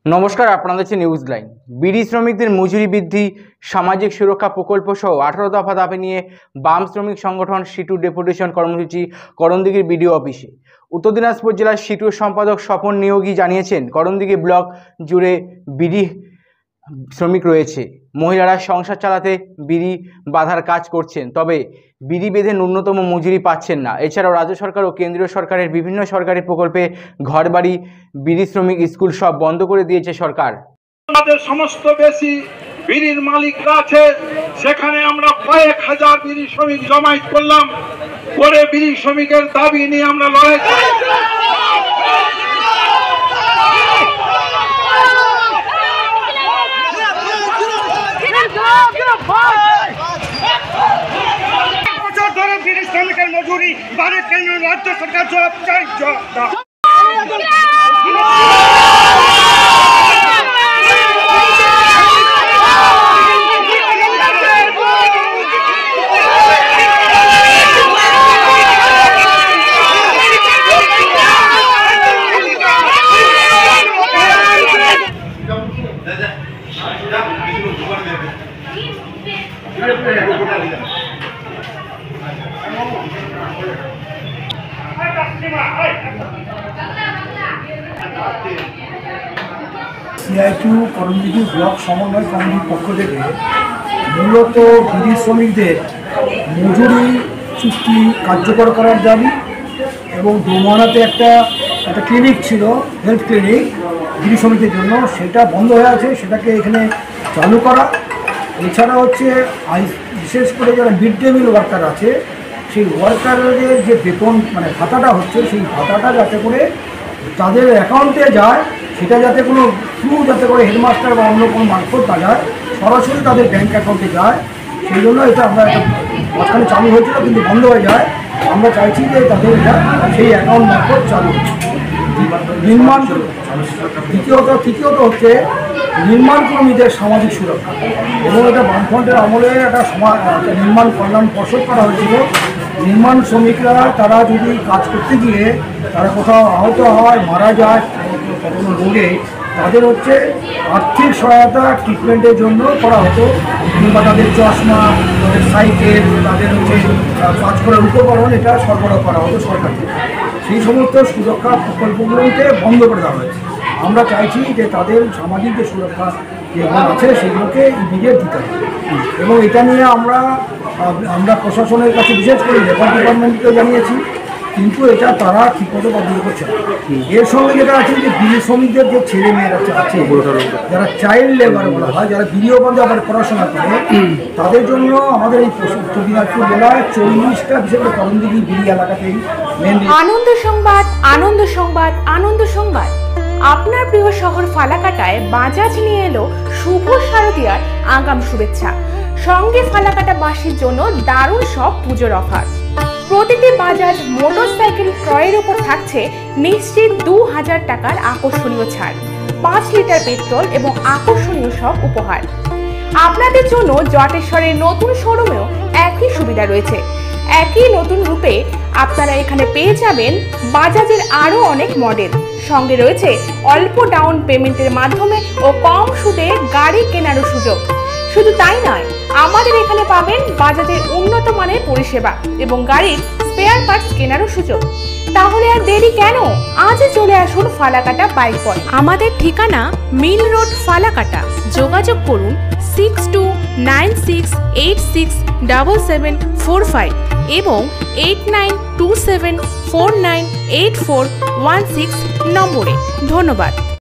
নমস্কার, আপনারা দেখছেন নিউজ লাইন। বিড়ি শ্রমিকদের মজুরি বৃদ্ধি, সামাজিক সুরক্ষা প্রকল্প সহ 18 দফা দাবি নিয়ে বাম শ্রমিক সংগঠন সিটু ডেপুটেশন কর্মসূচি করণদিঘির বিডিও অফিসে। উত্তর দিনাজপুর জেলার সিটুর সম্পাদক স্বপন নিয়োগী জানিয়েছেন, করণদিঘি ব্লক জুড়ে বিড়ি শ্রমিক রয়েছে। মহিলারা সংসার চালাতে বিড়ি বাঁধার কাজ করছেন, তবে বিড়ি বেঁধে ন্যূনতম মজুরি পাচ্ছেন না। এছাড়াও রাজ্য সরকার ও কেন্দ্রীয় সরকারের বিভিন্ন সরকারি প্রকল্পে ঘরবাড়ি, বিড়ি শ্রমিক স্কুল সব বন্ধ করে দিয়েছে সরকার। আমাদের সমস্ত বেশি বিড়ির মালিকরা আছে, সেখানে আমরা কয়েক হাজার বিড়ি শ্রমিক জমায়েত করলাম, করে বিড়ি শ্রমিকের দাবি নিয়ে আমরা লড়াই শ্রমিকের মজুরি বাড়ির কেন্দ্র রাজ্য সরকার জবাব চাই। সিআইটিউ করণদিঘি ব্লক সমন্বয় কমিটির পক্ষ থেকে মূলত বিড়ি শ্রমিকদের মজুরি চুক্তি কার্যকর করার দাবি এবং দোমানাতে একটা ক্লিনিক ছিল, হেলথ ক্লিনিক বিড়ি শ্রমিকদের জন্য, সেটা বন্ধ হয়ে আছে, সেটাকে এখানে চালু করা। এছাড়া হচ্ছে বিশেষ করে যারা মিড ডে মিল ওয়ার্কার আছে, সেই ওয়ার্কারদের যে বেতন ভাতাটা হচ্ছে, সেই ভাতাটা যাতে করে তাদের অ্যাকাউন্টে যায়, সেটা যাতে কোনো যাতে করে হেডমাস্টার বা অন্য কোনো মারফত না যায়, সরাসরি তাদের ব্যাঙ্ক অ্যাকাউন্টে যায়। সেই জন্য এটা আমরা মাঝখানে চালু হয়েছিল, কিন্তু বন্ধ হয়ে যায়। আমরা চাইছি যে তাদের এটা সেই অ্যাকাউন্ট মারফত চালু নির্মাণ। তৃতীয়ত হচ্ছে নির্মাণ কর্মীদের সামাজিক সুরক্ষা, এবং এটা বামফ্রন্টের আমলে একটা নির্মাণ কল্যাণ পর্ষদ করা হয়েছিল। নির্মাণ শ্রমিকরা তারা যদি কাজ করতে গিয়ে তারা কোথাও আহত হয়, মারা যায় কোনো রোগে, তাদের হচ্ছে আর্থিক সহায়তা ট্রিটমেন্টের জন্য করা হতো, কিংবা তাদের চশমা, তাদের সাইকেল, তাদের হচ্ছে কাজ করার উপকরণ এটা সরবরাহ করা হতো সরকার থেকে। সেই সমস্ত সুরক্ষা প্রকল্পগুলোকে বন্ধ করে দেওয়া হয়েছে। আমরা চাইছি যে তাদের সামাজিক যে সুরক্ষা যেগুলো আছে সেগুলোকে ইমিডিয়েট দিতে হবে, এবং এটা নিয়ে আমরা প্রশাসনের কাছে বিশেষ করে লেবার ডিপার্টমেন্টকে জানিয়েছি, কিন্তু এটা তারা ঠিকমতো তদন্ত করছে না। এর সঙ্গে যেটা আছে যে বিড়ি শ্রমিকদের যে ছেলে মেয়েরা আছে, যারা চাইল্ড লেবার বলা হয়, যারা বিড়িও বন্ধে আবার পড়াশোনা করে, তাদের জন্য আমাদের এই উত্তর দিনাজপুর জেলায় 40টা বিশেষ করে করণদিঘি বিড়ি এলাকাতেই আনন্দ সংবাদ, আনন্দ সংবাদ, আনন্দ সংবাদ। আপনার প্রিয় শহর ফালাকাটায় বাজাজ নিয়ে এলো শুভ শারদীয়ার আগাম শুভেচ্ছা। সঙ্গে ফালাকাটা বাসীর জন্য দারুণ সব পুজোর অফার। প্রতিটি বাজাজ মোটরসাইকেল ক্রয়ের উপর থাকছে নিশ্চিত 2000 টাকার আকর্ষণীয় ছাড়, 5 লিটার পেট্রোল এবং আকর্ষণীয় সব উপহার। আপনাদের জন্য জটেশ্বরের নতুন শোরুমেও একই সুবিধা রয়েছে। একই নতুন রূপে আপনারা এখানে পেয়ে যাবেন বাজাজের আরও অনেক মডেল। সঙ্গে রয়েছে অল্প ডাউন পেমেন্টের মাধ্যমে ও কম সুদে গাড়ি কেনারও সুযোগ। শুধু তাই নয়, আমাদের এখানে পাবেন বাজাজের উন্নত মানের পরিষেবা এবং গাড়ির স্পেয়ার পার্টস কেনারও সুযোগ। তাহলে আর দেরি কেন? আজই চলে আসুন ফালাকাটা বাইক পয়েন্ট। আমাদের ঠিকানা মিল রোড, ফালাকাটা। যোগাযোগ করুন 6296867745 এবং 8927498416 নম্বরে। ধন্যবাদ।